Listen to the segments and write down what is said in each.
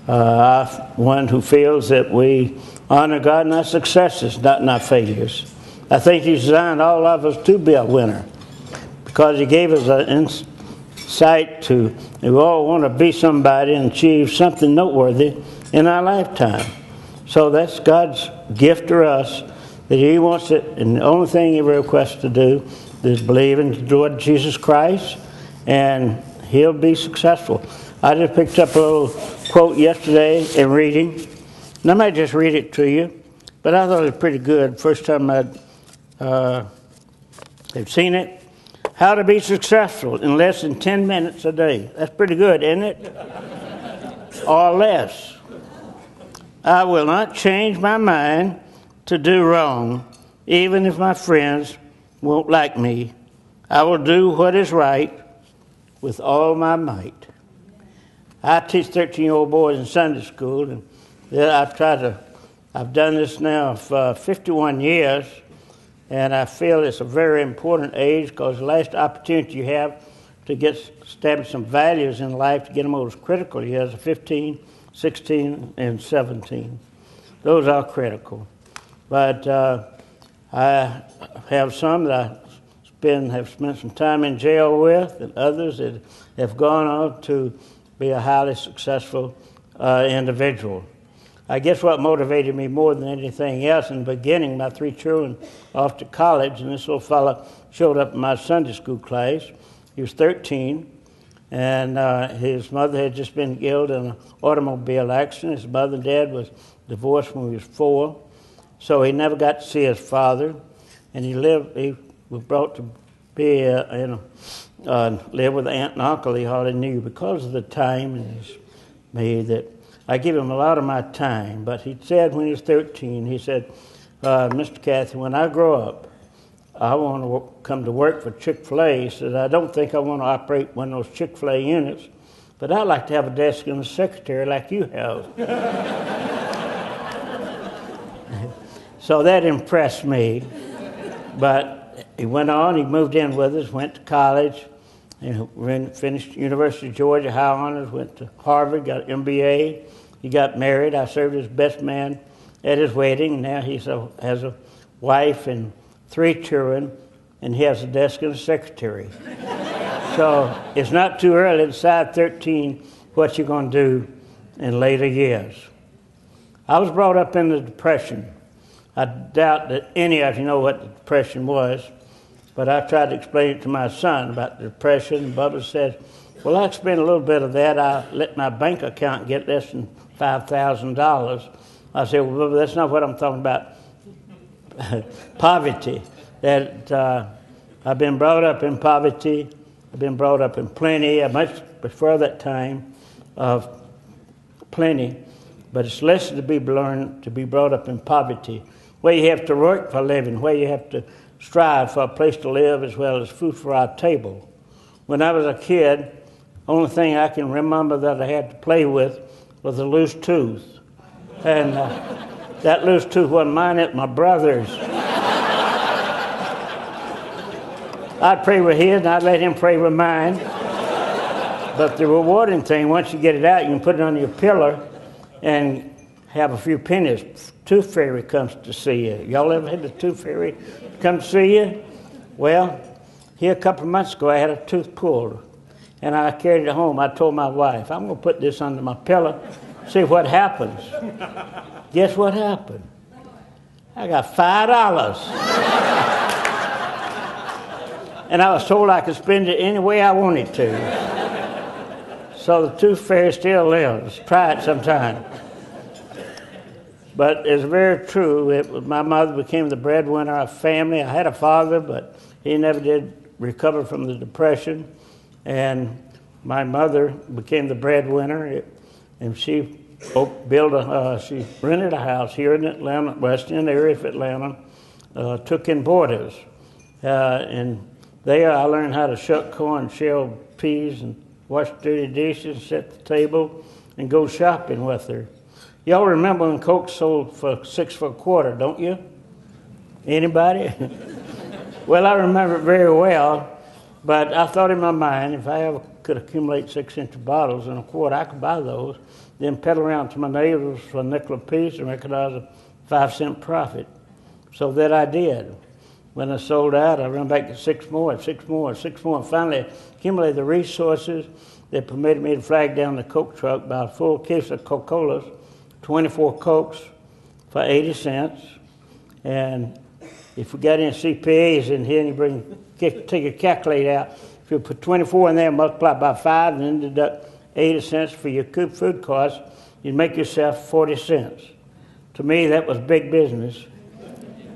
One who feels that we honor God in our successes, not in our failures. I think He designed all of us to be a winner because He gave us an insight to, we all want to be somebody and achieve something noteworthy in our lifetime. So that's God's gift to us, that He wants it, and the only thing He requests to do is believe in the Lord Jesus Christ, and He'll be successful. I just picked up a little quote yesterday in reading, and I might just read it to you, but I thought it was pretty good. First time I'd seen it. How to be successful in less than 10 minutes a day. That's pretty good, isn't it? Or less. I will not change my mind to do wrong, even if my friends won't like me. I will do what is right with all my might. I teach 13-year-old boys in Sunday school, and I've done this now for 51 years, and I feel it's a very important age because the last opportunity you have to establish some values in life to get them those critical years are 15, 16, and 17. Those are critical. But I have some that have spent some time in jail with, and others that have gone on to be a highly successful individual. I guess what motivated me more than anything else in the beginning, my 3 children off to college, and this little fella showed up in my Sunday school class. He was 13, and his mother had just been killed in an automobile accident. His mother and dad was divorced when he was 4, so he never got to see his father, and he was brought to be live with an aunt and uncle he hardly knew because of the time, and he's made that I give him a lot of my time. But he said when he was 13, he said, Mr. Cathy, when I grow up, I want to come to work for Chick-Fil-A. He said, I don't think I want to operate one of those Chick-Fil-A units, but I'd like to have a desk and a secretary like you have. So that impressed me. But he went on, he moved in with us, went to college, and finished University of Georgia, high honors, went to Harvard, got an MBA. He got married. I served as best man at his wedding. Now he has a wife and 3 children, and he has a desk and a secretary. So it's not too early to decide 13 what you're going to do in later years. I was brought up in the Depression. I doubt that any of you know what the Depression was, but I tried to explain it to my son about the Depression, and Bubba said, well, I spent a little bit of that. I let my bank account get less than $5,000. I said, well, Bubba, that's not what I'm talking about. Poverty. That I've been brought up in poverty. I've been brought up in plenty. I much prefer that time of plenty, but it's less to be learned to be brought up in poverty, where you have to work for a living, where you have to strive for a place to live as well as food for our table. When I was a kid, only thing I can remember that I had to play with was a loose tooth. And that loose tooth wasn't mine, it was my brother's. I'd pray with his, and I'd let him pray with mine. But the rewarding thing, once you get it out, you can put it on your pillow and have a few pennies. Tooth fairy comes to see you. Y'all ever had the tooth fairy come to see you? Well, here a couple of months ago, I had a tooth pulled, and I carried it home. I told my wife, I'm going to put this under my pillow, see what happens. Guess what happened? I got $5. And I was told I could spend it any way I wanted to. So the tooth fairy still lives. Try it sometime. But it's very true. My mother became the breadwinner of family. I had a father, but he never did recover from the Depression. And my mother became the breadwinner, and she she rented a house here in Atlanta, west end area of Atlanta, took in boarders. And there I learned how to shuck corn, shell peas, and wash dirty dishes, set the table, and go shopping with her. Y'all remember when Coke sold for 6 for a quarter, don't you? Anybody? Well, I remember it very well, but I thought in my mind, if I have a could accumulate 6-inch bottles in a quart. I could buy those, then pedal around to my neighbors for a nickel apiece and recognize a 5-cent profit. So that I did. When I sold out, I ran back to 6 more, and finally accumulated the resources that permitted me to flag down the Coke truck, buy a full case of Coca-Colas, 24 Cokes for 80 cents. And if we got any CPAs in here and you take a calculator out, if you put 24 in there, multiply by 5, and then deduct 80 cents for your food costs, you'd make yourself 40 cents. To me, that was big business.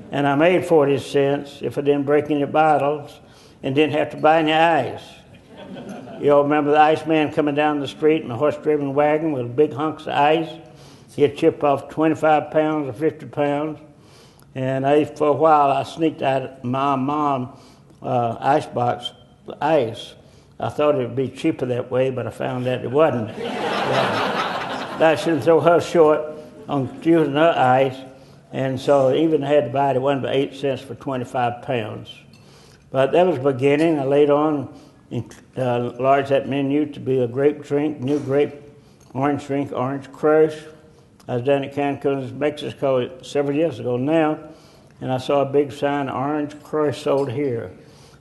And I made 40 cents if I didn't break any bottles and didn't have to buy any ice. You all remember the ice man coming down the street in a horse-driven wagon with big hunks of ice? He'd chip off 25 pounds or 50 pounds. And for a while, I sneaked out my mom icebox ice. I thought it would be cheaper that way, but I found that it wasn't. I shouldn't throw her short on using her ice. And so even I had to buy it, it wasn't but 8 cents for 25 pounds. But that was the beginning. I later on enlarged that menu to be a grape drink, new grape, orange drink, orange crush. I was down at Cancun, Mexico several years ago now, and I saw a big sign, orange crush sold here.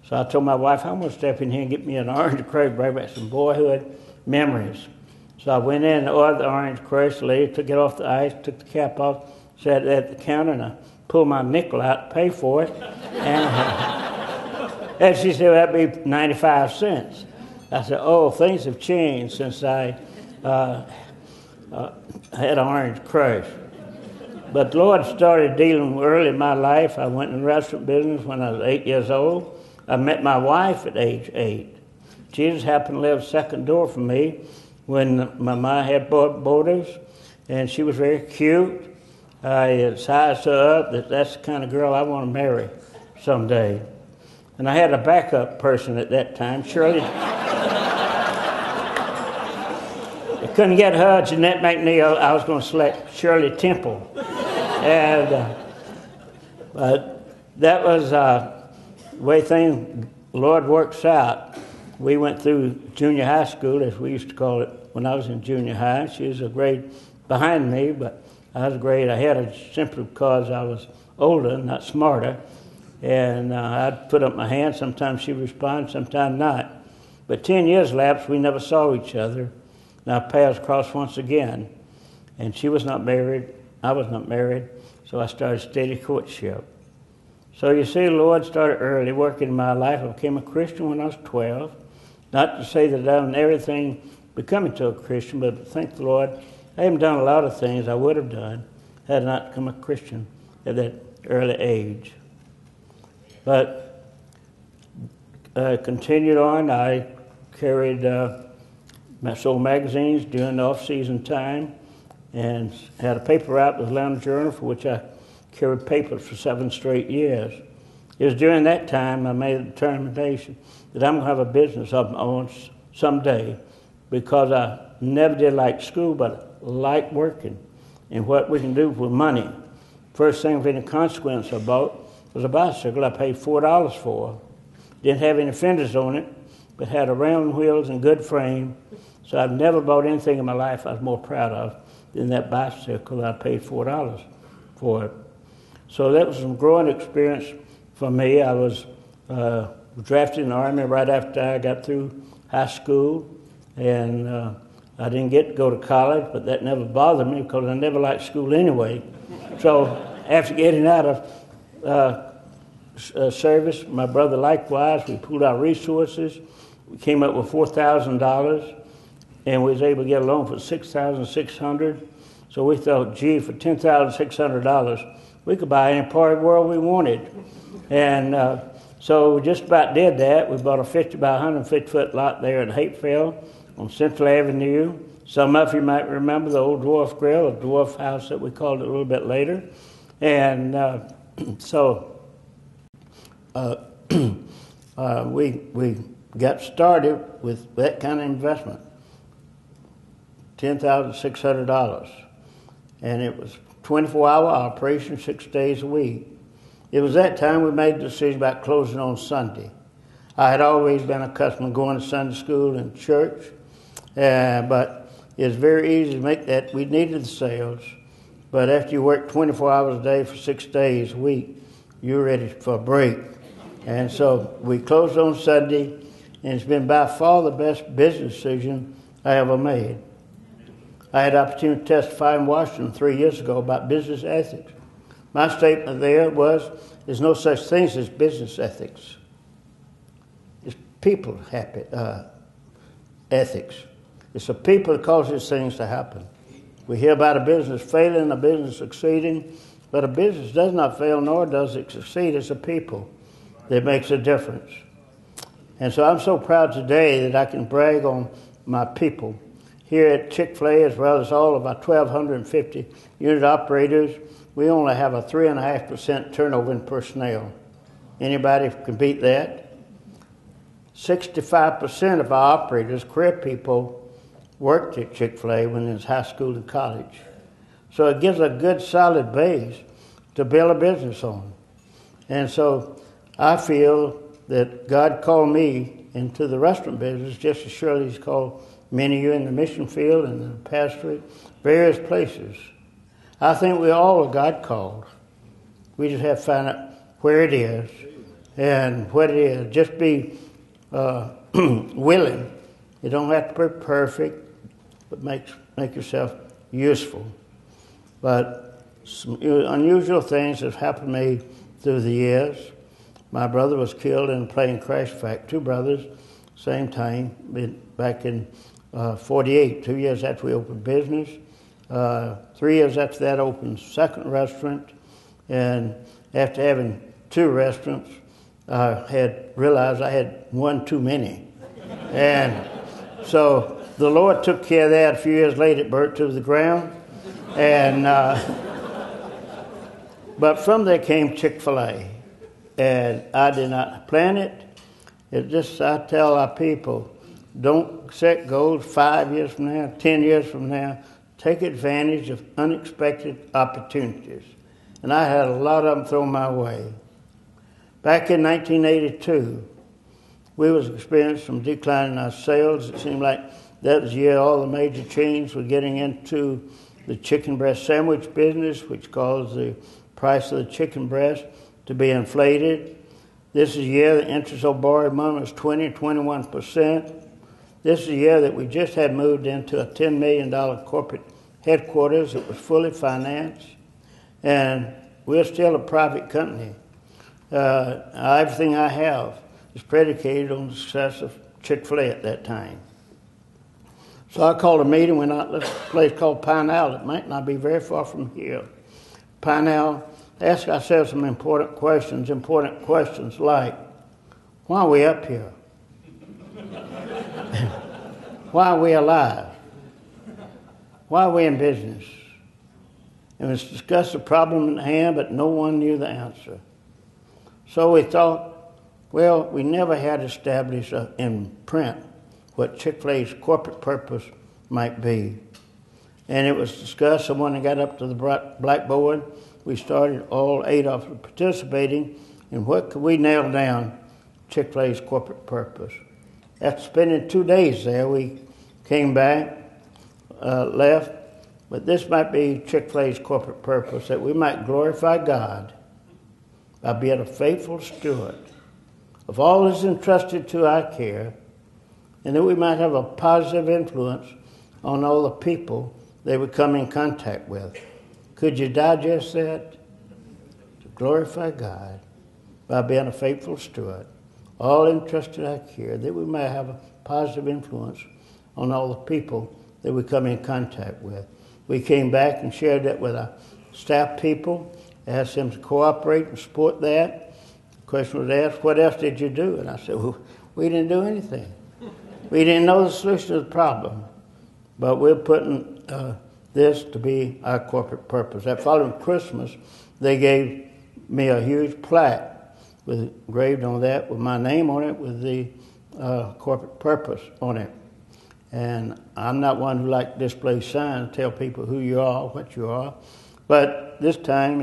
So I told my wife, I'm going to step in here and get me an orange crush, bring back some boyhood memories. So I went in and ordered the orange crush. The lady took it off the ice, took the cap off, sat at the counter, and I pulled my nickel out to pay for it. And she said, that'd be 95 cents. I said, oh, things have changed since I had orange crush. But the Lord started dealing early in my life. I went in the restaurant business when I was 8 years old. I met my wife at age 8. Jesus happened to live second door from me when my mom had boarders, and she was very cute. I sized her up that that's the kind of girl I want to marry someday. And I had a backup person at that time, Shirley. I couldn't get her, Jeanette McNeil. I was going to select Shirley Temple. And that was the way things, the Lord works out. We went through junior high school, as we used to call it, when I was in junior high. She was a grade behind me, but I was a grade ahead of her simply because I was older, not smarter. And I'd put up my hand. Sometimes she'd respond, sometimes not. But 10 years lapsed, we never saw each other. And our paths crossed once again. And she was not married, I was not married, so I started steady courtship. So you see, the Lord started early working in my life. I became a Christian when I was 12. Not to say that I've done everything becoming to a Christian, but thank the Lord, I haven't done a lot of things I would have done had I not become a Christian at that early age. But continued on. I carried sold magazines during the off-season time and had a paper route with Atlanta Journal, for which I carried papers for 7 straight years. It was during that time I made a determination that I'm going to have a business of my own someday, because I never did like school, but like working and what we can do with money. First thing of any consequence I bought was a bicycle I paid $4 for. Didn't have any fenders on it, but had a round wheels and good frame. So I've never bought anything in my life I was more proud of than that bicycle I paid $4 for it. So that was some growing experience for me. I was drafted in the Army right after I got through high school, and I didn't get to go to college, but that never bothered me because I never liked school anyway. So after getting out of service, my brother likewise, we pooled our resources. We came up with $4,000, and we was able to get a loan for $6,600. So we thought, gee, for $10,600, we could buy any part of the world we wanted. And so we just about did that. We bought a 50 by 150-foot lot there in Hapeville on Central Avenue. Some of you might remember the old Dwarf Grill, a dwarf house that we called it a little bit later. And so we got started with that kind of investment, $10,600. And it was 24-hour operation, 6 days a week. It was that time we made the decision about closing on Sunday. I had always been accustomed to going to Sunday school and church, but it's very easy to make that. We needed the sales, but after you work 24 hours a day for 6 days a week, you're ready for a break. And so we closed on Sunday, and it's been by far the best business decision I ever made. I had the opportunity to testify in Washington 3 years ago about business ethics. My statement there was, there's no such thing as business ethics. It's people ethics. It's the people that causes things to happen. We hear about a business failing, a business succeeding, but a business does not fail, nor does it succeed. It's the people that makes a difference. And so I'm so proud today that I can brag on my people. Here at Chick-Fil-A, as well as all of our 1,250 unit operators, we only have a 3.5% turnover in personnel. Anybody can beat that? 65% of our operators, career people, worked at Chick-fil-A when it was high school and college. So it gives a good solid base to build a business on. And so I feel that God called me into the restaurant business just as surely He's called many of you in the mission field and the pastorate, various places. I think we all are God called. We just have to find out where it is and what it is. Just be willing. You don't have to be perfect, but make yourself useful. But some unusual things have happened to me through the years. My brother was killed in a plane crash. In fact, 2 brothers, same time, back in 48, 2 years after we opened business. 3 years after that, opened second restaurant. And after having 2 restaurants, I had realized I had one too many. And so the Lord took care of that. A few years later, it burnt to the ground. And but from there came Chick-fil-A. And I did not plan it. It just, I tell our people, don't set goals 5 years from now, 10 years from now. Take advantage of unexpected opportunities. And I had a lot of them thrown my way. Back in 1982, we was experiencing some decline in our sales. It seemed like that was the year all the major chains were getting into the chicken breast sandwich business, which caused the price of the chicken breast to be inflated. This is a year the interest on borrowed money was 21%. This is a year that we just had moved into a $10 million corporate headquarters. It was fully financed, and we're still a private company. Everything I have is predicated on the success of Chick-fil-A at that time. So I called a meeting. Went out to this place called Pine Isle. It might not be very far from here. Pine Isle, ask ourselves some important questions like, why are we up here? Why are we alive? Why are we in business? And we discussed the problem at hand, but no one knew the answer. So we thought, well, we never had established in print what Chick-fil-A's corporate purpose might be. And it was discussed, someone that got up to the blackboard. We started, all 8 of us participating, and what could we nail down Chick-fil-A's corporate purpose? After spending 2 days there, we came back, left, but this might be Chick-fil-A's corporate purpose, that we might glorify God by being a faithful steward of all that is entrusted to our care, and that we might have a positive influence on all the people they would come in contact with. Could you digest that? To glorify God by being a faithful steward, all entrusted our care, that we might have a positive influence on all the people that we come in contact with. We came back and shared that with our staff people, asked them to cooperate and support that. The question was asked, what else did you do? And I said, well, we didn't do anything. We didn't know the solution to the problem, but we're putting this to be our corporate purpose. That following Christmas, they gave me a huge plaque engraved on that with my name on it, with the corporate purpose on it. And I'm not one who likes to display signs, tell people who you are, what you are. But this time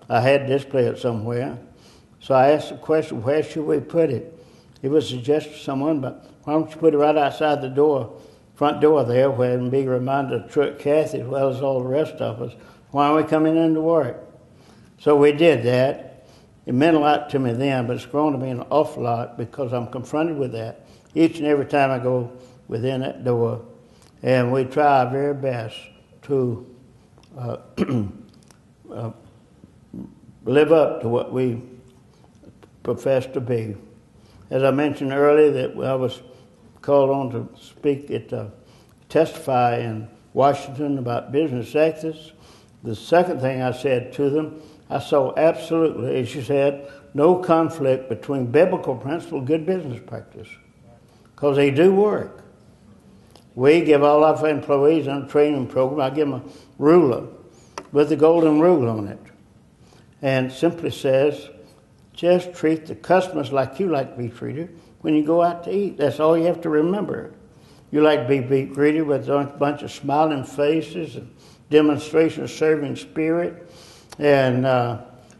I had to display it somewhere. So I asked the question, where should we put it? It was suggested to someone, but why don't you put it right outside the door, front door there, where it can be a reminder of Truett Cathy as well as all the rest of us. Why aren't we coming into work? So we did that. It meant a lot to me then, but it's grown to me an awful lot because I'm confronted with that each and every time I go within that door. And we try our very best to live up to what we profess to be. As I mentioned earlier, that I was called on to speak testify in Washington about business ethics. The second thing I said to them, I saw absolutely, as you said, no conflict between biblical principle and good business practice, because they do work. We give all our employees on a training program, I give them a ruler with the golden rule on it. And it simply says, just treat the customers like you like to be treated when you go out to eat. That's all you have to remember. You like to be greeted with a bunch of smiling faces and demonstration of serving spirit, and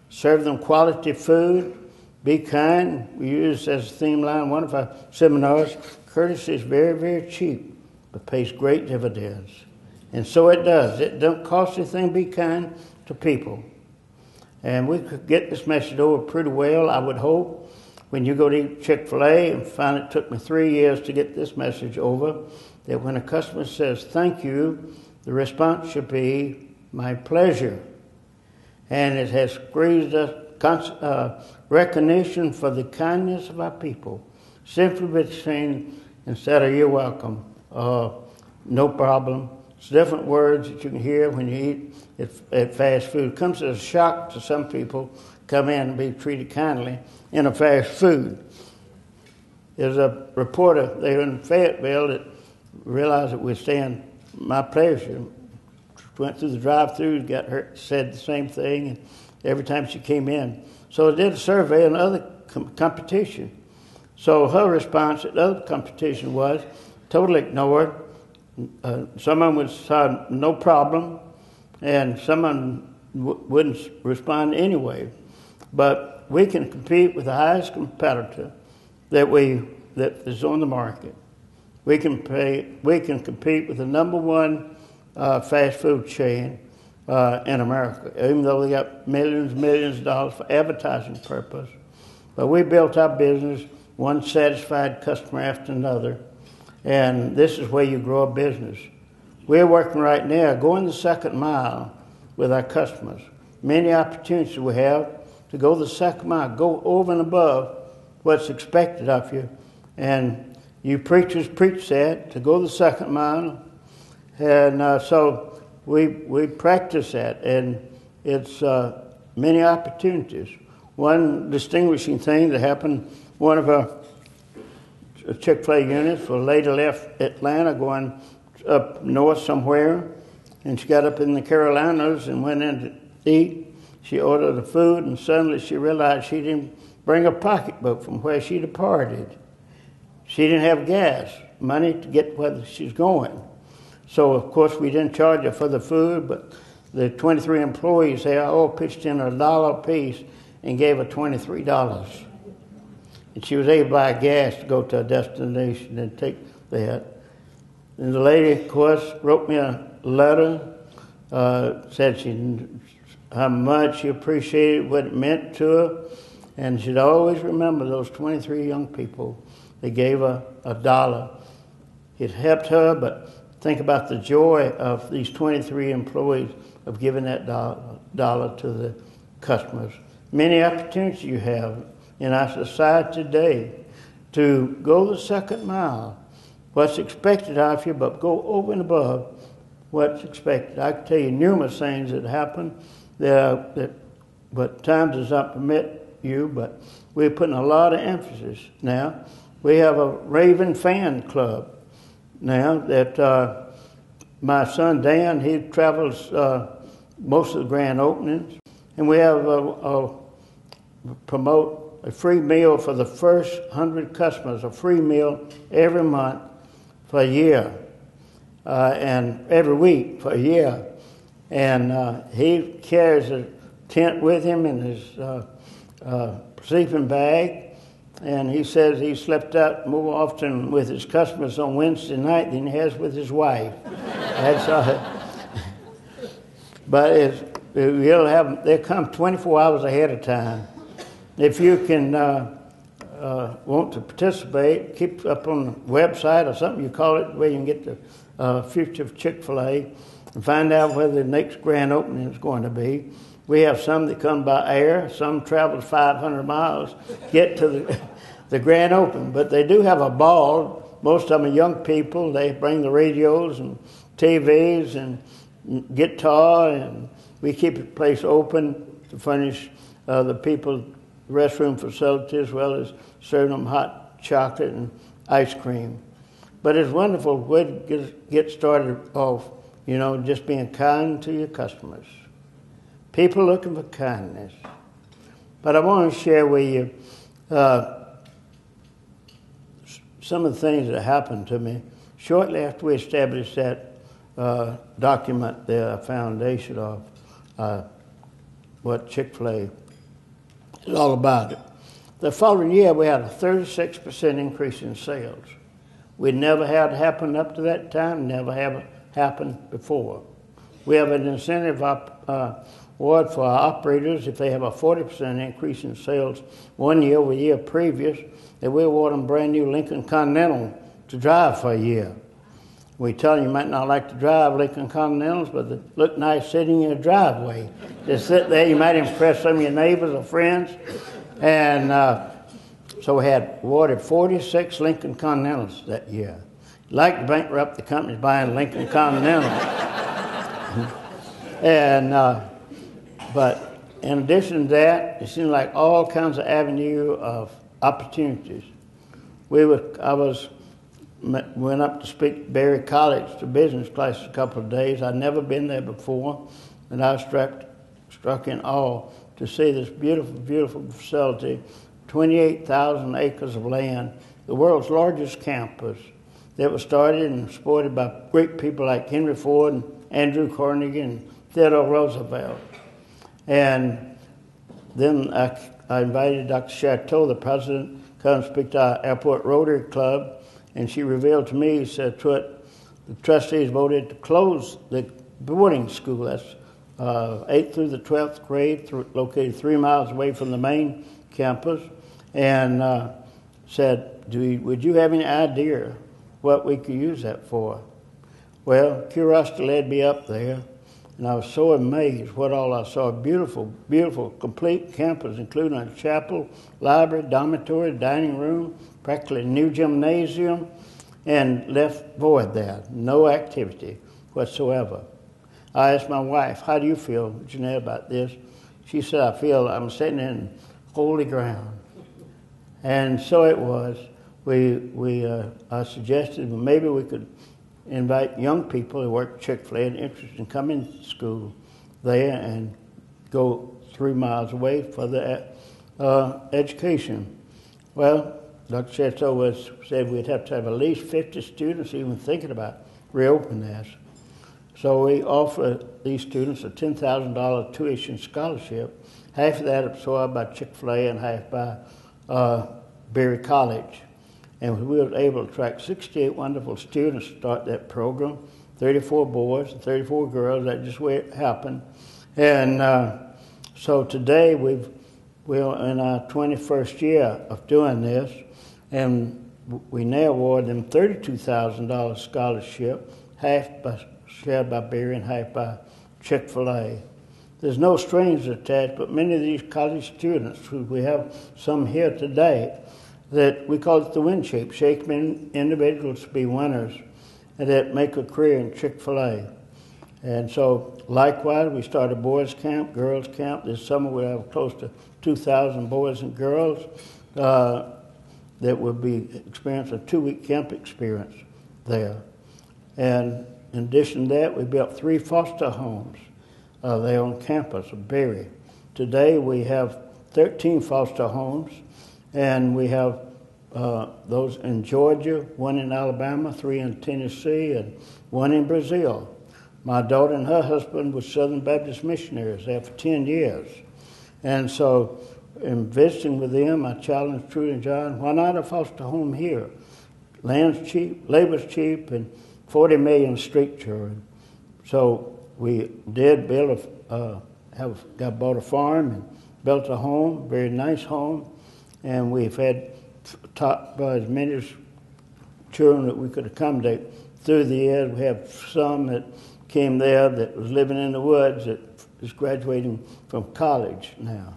serve them quality food. Be kind. We use as a theme line one of our seminars, courtesy is very, very cheap, but pays great dividends. And so it does. It don't cost anything to be kind to people. And we could get this message over pretty well, I would hope. When you go to eat Chick-Fil-A, and find it took me 3 years to get this message over, that when a customer says thank you, the response should be my pleasure. And it has squeezed us recognition for the kindness of our people. Simply by saying, instead of you're welcome, no problem. It's different words that you can hear when you eat at fast food. It comes as a shock to some people, come in and be treated kindly in a fast food. There's a reporter there in Fayetteville that realized that we're saying my pleasure. Went through the drive-thru, got her, said the same thing, and every time she came in. So I did a survey in another competition. So her response at the other competition was totally ignored. Some of them would say no problem, and some of them wouldn't respond anyway. But we can compete with the highest competitor that is on the market. We can compete with the number one fast food chain in America, even though they got millions of dollars for advertising purpose. But we built our business, one satisfied customer after another, and this is where you grow a business. We're working right now, going the second mile with our customers. Many opportunities we have to go the second mile, go over and above what's expected of you. And you preachers preach that, to go the second mile. And so we practice that, and it's many opportunities. One distinguishing thing that happened, one of our Chick-fil-A units, a lady left Atlanta going up north somewhere, and she got up in the Carolinas and went in to eat. She ordered the food, and suddenly she realized she didn't bring a pocketbook from where she departed. She didn't have gas, money to get where she's going. So, of course, we didn't charge her for the food, but the 23 employees there all pitched in $1 apiece and gave her $23. And she was able to buy gas to go to her destination and take that. And the lady, of course, wrote me a letter, said how much she appreciated what it meant to her, and she'd always remember those 23 young people. They gave her $1. It helped her, but think about the joy of these 23 employees of giving that dollar to the customers. Many opportunities you have in our society today to go the second mile. What's expected of you, but go over and above what's expected. I can tell you numerous things that happen but time does not permit you, but we're putting a lot of emphasis now. We have a Raven fan club now that my son Dan, he travels most of the grand openings, and we have promote a free meal for the first 100 customers, a free meal every month for a year, and every week for a year. And he carries a tent with him in his sleeping bag, And he says he slept out more often with his customers on Wednesday night than he has with his wife. But they come 24 hours ahead of time. If you can want to participate, keep up on the website or something, you call it, where you can get the future of Chick-Fil-A and find out whether the next grand opening is going to be. We have some that come by air, some travel 500 miles, get to the grand opening. But they do have a ball. Most of them are young people. They bring the radios and TVs and guitar, and we keep the place open to furnish the people restroom facility, as well as serving them hot chocolate and ice cream. But it's wonderful way to get started off, just being kind to your customers. People looking for kindness. But I want to share with you some of the things that happened to me shortly after we established that document, the foundation of what Chick-fil-A is all about. It. The following year, we had a 36% increase in sales. We never had happened up to that time, never have happened before. We have an incentive award for our operators if they have a 40% increase in sales 1 year over the year previous, that we award them brand new Lincoln Continental to drive for a year. We tell them you might not like to drive Lincoln Continentals, but they look nice sitting in your driveway. Just sit there, you might impress some of your neighbors or friends. And so we had awarded 46 Lincoln Continentals that year. Like to bankrupt the companies buying Lincoln Continentals. And but in addition to that, it seemed like all kinds of avenue of opportunities. Went up to speak at Berry College to business class a couple of days. I'd never been there before, and I was struck in awe to see this beautiful, beautiful facility, 28,000 acres of land, the world's largest campus that was started and supported by great people like Henry Ford and Andrew Carnegie and Theodore Roosevelt. And then I invited Dr. Chateau, the president, to come speak to our airport Rotary Club. And she revealed to me, said, Truett, the trustees voted to close the boarding school. That's 8th through the 12th grade, located 3 miles away from the main campus. And said, would you have any idea what we could use that for? Well, curiosity led me up there. And I was so amazed what all I saw. Beautiful, beautiful, complete campus, including a chapel, library, dormitory, dining room, practically a new gymnasium, and left void there. No activity whatsoever. I asked my wife, how do you feel, Jeanette, about this? She said, I feel I'm sitting in holy ground. And so it was. I suggested maybe we could invite young people who work at Chick-fil-A and interested in coming to school there and go 3 miles away for the education. Well, Dr. Chateau said we'd have to have at least 50 students even thinking about reopening this. So we offer these students a $10,000 tuition scholarship, half of that absorbed by Chick-fil-A and half by Berry College. And we were able to attract 68 wonderful students to start that program, 34 boys and 34 girls. That's just the way it happened. And so today we're in our 21st year of doing this, and we now award them $32,000 scholarship, half shared by Berry and half by Chick-fil-A. There's no strings attached, but many of these college students, who we have some here today, that we call it the win shape, shaping individuals to be winners and that make a career in Chick-fil-A. And so likewise, we started boys camp, girls camp. This summer we have close to 2,000 boys and girls that will be experiencing a 2-week camp experience there. And in addition to that, we built 3 foster homes there on campus of Berry. Today we have 13 foster homes, and we have those in Georgia, 1 in Alabama, 3 in Tennessee, and 1 in Brazil. My daughter and her husband were Southern Baptist missionaries there for 10 years. And so in visiting with them, I challenged Truett and John, why not a foster home here? Land's cheap, labor's cheap, and 40 million street children. So we did build bought a farm and built a home, very nice home, and we've had taught by as many children that we could accommodate through the years. We have some that came there that was living in the woods that is graduating from college now.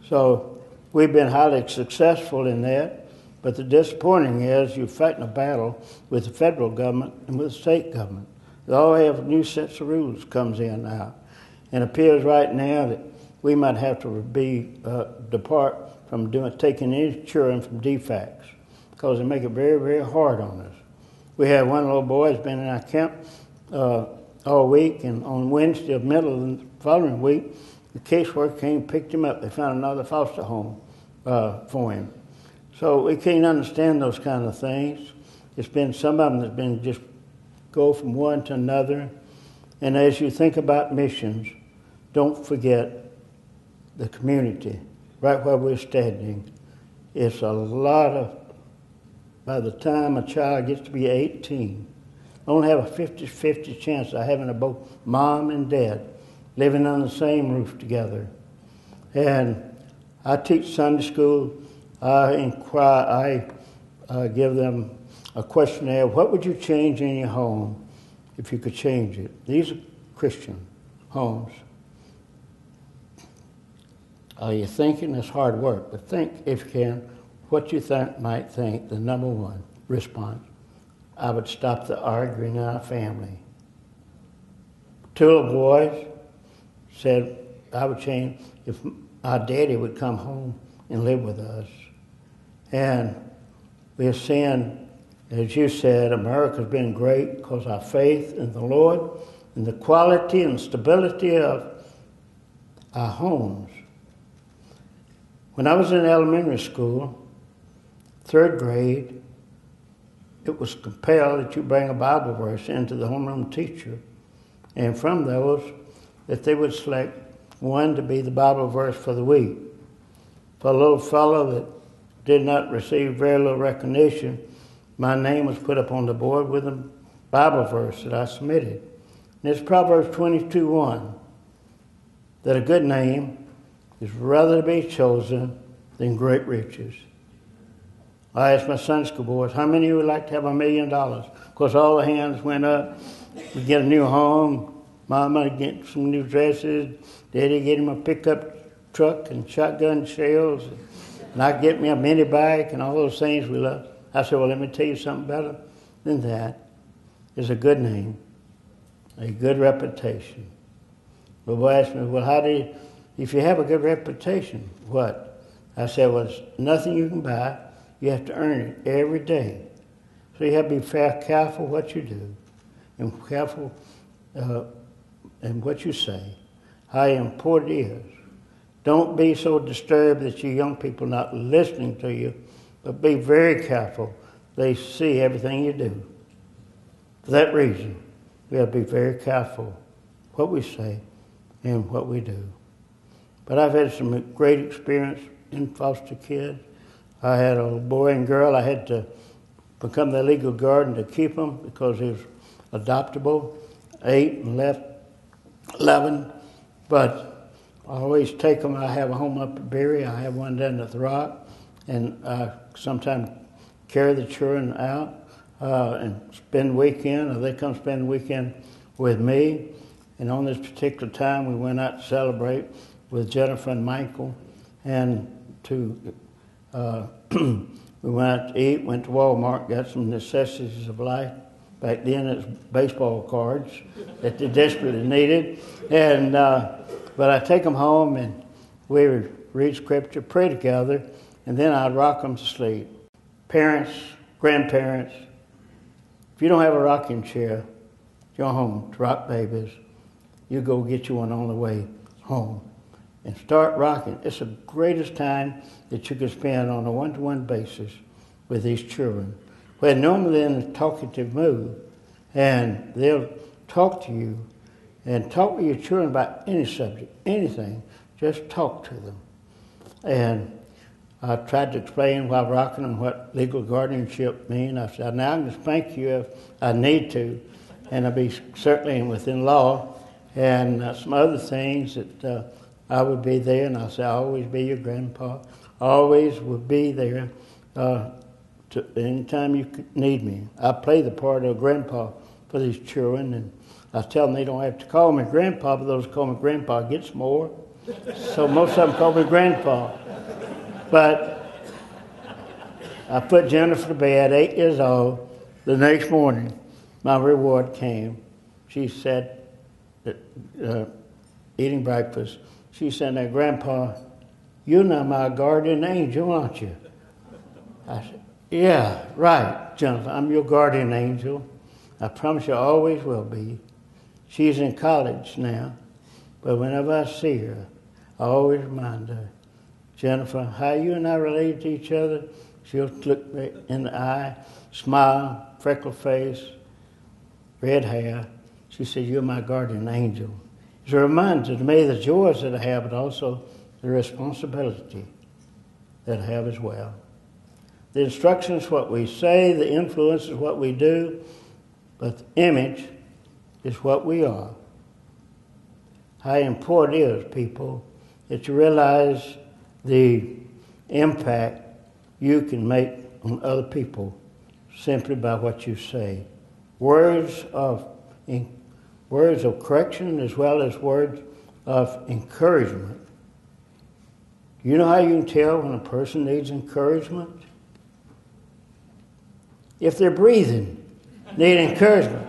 So we've been highly successful in that, but the disappointing is you're fighting a battle with the federal government and with the state government. They all have new sets of rules comes in now. And it appears right now that we might have to depart from taking any children from DFACs because they make it very, very hard on us. We had one little boy who's been in our camp all week, and on Wednesday of middle of the following week, the caseworker came and picked him up. They found another foster home for him. So we can't understand those kind of things. It's been some of them that's been just go from one to another. And as you think about missions, don't forget the community, right where we're standing. It's a lot of, by the time a child gets to be 18, only have a 50-50 chance of having both mom and dad living on the same roof together. And I teach Sunday school. I give them a questionnaire. What would you change in your home if you could change it? These are Christian homes. Are you thinking? It's hard work, but think, if you can, what you might think the number one response. I would stop the arguing in our family. Two little boys said I would change if our daddy would come home and live with us. And we're seeing, as you said, America's been great because our faith in the Lord and the quality and stability of our homes. When I was in elementary school, third grade, it was compelled that you bring a Bible verse into the homeroom teacher. And from those, that they would select one to be the Bible verse for the week. For a little fellow that did not receive very little recognition, my name was put up on the board with a Bible verse that I submitted. And it's Proverbs 22:1, that a good name is rather to be chosen than great riches. I asked my Sunday school boys, how many of you would like to have $1 million? Of course, all the hands went up. We get a new home. Mama get some new dresses. Daddy get him a pickup truck and shotgun shells. And I get me a mini bike and all those things we love. I said, well, let me tell you something better than that. Is a good name, a good reputation. The boy asked me, well, if you have a good reputation, what? I said, well, it's nothing you can buy. You have to earn it every day. So you have to be careful what you do and careful in what you say, how important it is. Don't be so disturbed that you young people not listening to you, but be very careful. They see everything you do. For that reason, we have to be very careful what we say and what we do. But I've had some great experience in foster kids. I had a boy and girl. I had to become the legal guardian to keep them because he was adoptable, 8 and left 11. But I always take them. I have a home up at Berry. I have one down at the Rock. And I sometimes carry the children out and spend the weekend, or they come spend the weekend with me. And on this particular time, we went out to celebrate with Jennifer and Michael, and we went out to eat, went to Walmart, got some necessities of life. Back then, it was baseball cards that they desperately needed. And but I take them home, and we would read scripture, pray together, and then I'd rock them to sleep. Parents, grandparents, if you don't have a rocking chair, your home to rock babies, you go get you one on the way home and start rocking. It's the greatest time that you can spend on a one-to-one basis with these children. Where normally in a talkative mood, and they'll talk to you and talk with your children about any subject, anything. Just talk to them. And I tried to explain while rocking them what legal guardianship means. I said, now I can spank you if I need to, and I'll be certainly within law. And some other things that I would be there, and I said, I'll always be your grandpa. Always would be there anytime you could need me. I play the part of grandpa for these children, and I tell them they don't have to call me grandpa, but those call me grandpa gets more. So most of them call me grandpa. But I put Jennifer to bed, 8 years old. The next morning, my reward came. She said, eating breakfast, she said, now, Grandpa, you're now my guardian angel, aren't you? I said, yeah, right, Jennifer, I'm your guardian angel. I promise you I always will be. She's in college now, but whenever I see her, I always remind her, Jennifer, how you and I related to each other? She'll look me in the eye, smile, freckle face, red hair. She said, you're my guardian angel. It's a reminder to me of the joys that I have, but also the responsibility that I have as well. The instruction is what we say, the influence is what we do, but the image is what we are. How important it is, people, that you realize the impact you can make on other people simply by what you say. Words of correction as well as words of encouragement. You know how you can tell when a person needs encouragement? If they're breathing, need encouragement.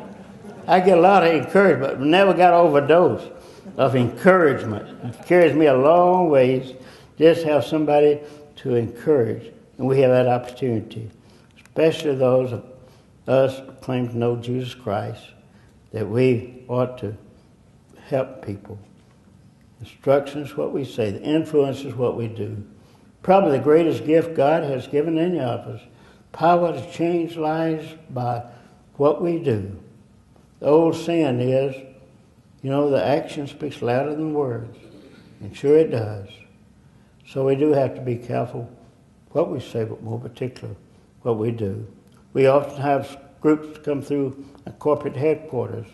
I get a lot of encouragement, but never got overdose of encouragement. It carries me a long ways just have somebody to encourage. And we have that opportunity, especially those of us who claim to know Jesus Christ, that we ought to help people. Instruction is what we say. The influence is what we do. Probably the greatest gift God has given any of us. Power to change lives by what we do. The old saying is, the action speaks louder than words. And sure it does. So we do have to be careful what we say, but more particular, what we do. We often have groups come through a corporate headquarters.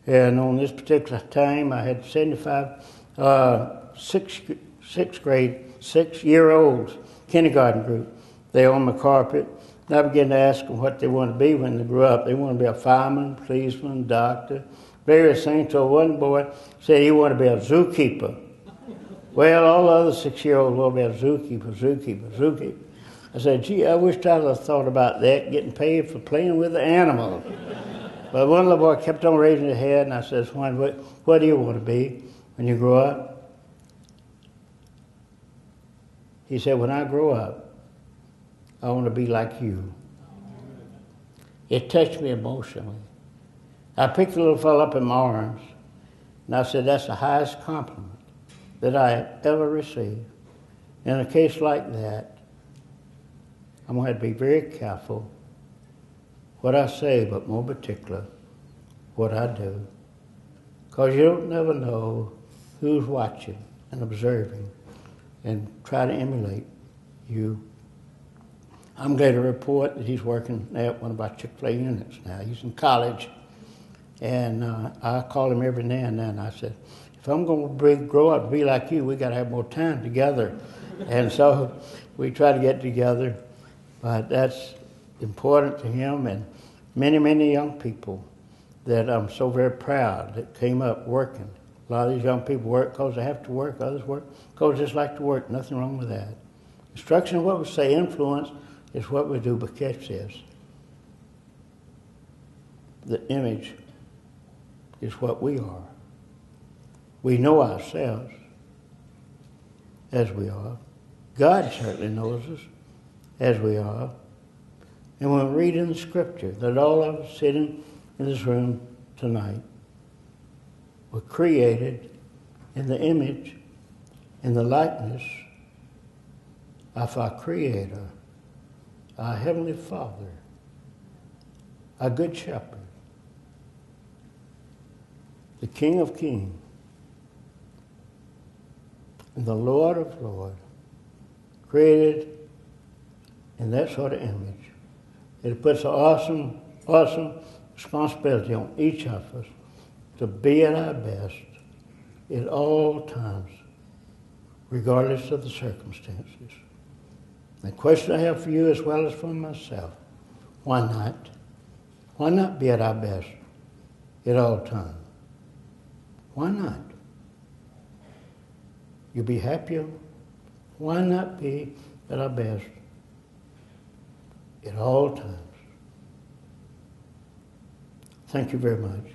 And on this particular time, I had 75 6-year-olds, kindergarten group. They on the carpet. And I began to ask them what they want to be when they grew up. They want to be a fireman, policeman, doctor, various things. So one boy said he wanted to be a zookeeper. Well, all the other 6-year-olds want to be a zookeeper. I said, gee, I wish I'd have thought about that, getting paid for playing with the animals. But one little boy kept on raising his head, and I said, what do you want to be when you grow up? He said, when I grow up, I want to be like you. It touched me emotionally. I picked the little fellow up in my arms, and I said, that's the highest compliment that I have ever received. In a case like that, I'm going to have to be very careful what I say, but more particular, what I do. Because you don't never know who's watching and observing and try to emulate you. I'm glad to report that he's working at one of our Chick-Fil-A units now. He's in college, and I call him every now and then. I said, if I'm going to grow up to be like you, we got to have more time together. And so we try to get together, but that's important to him and many, many young people that I'm so very proud that came up working. A lot of these young people work because they have to work. Others work because they just like to work. Nothing wrong with that. Instruction is what we say. Influence is what we do. But catch this. The image is what we are. We know ourselves as we are. God certainly knows us as we are. And when we read in the Scripture that all of us sitting in this room tonight were created in the image, in the likeness of our Creator, our Heavenly Father, our Good Shepherd, the King of Kings, and the Lord of Lords, created in that sort of image. It puts an awesome, awesome responsibility on each of us to be at our best at all times, regardless of the circumstances. The question I have for you as well as for myself, why not? Why not be at our best at all times? Why not? You'll be happier. Why not be at our best at all times? Thank you very much.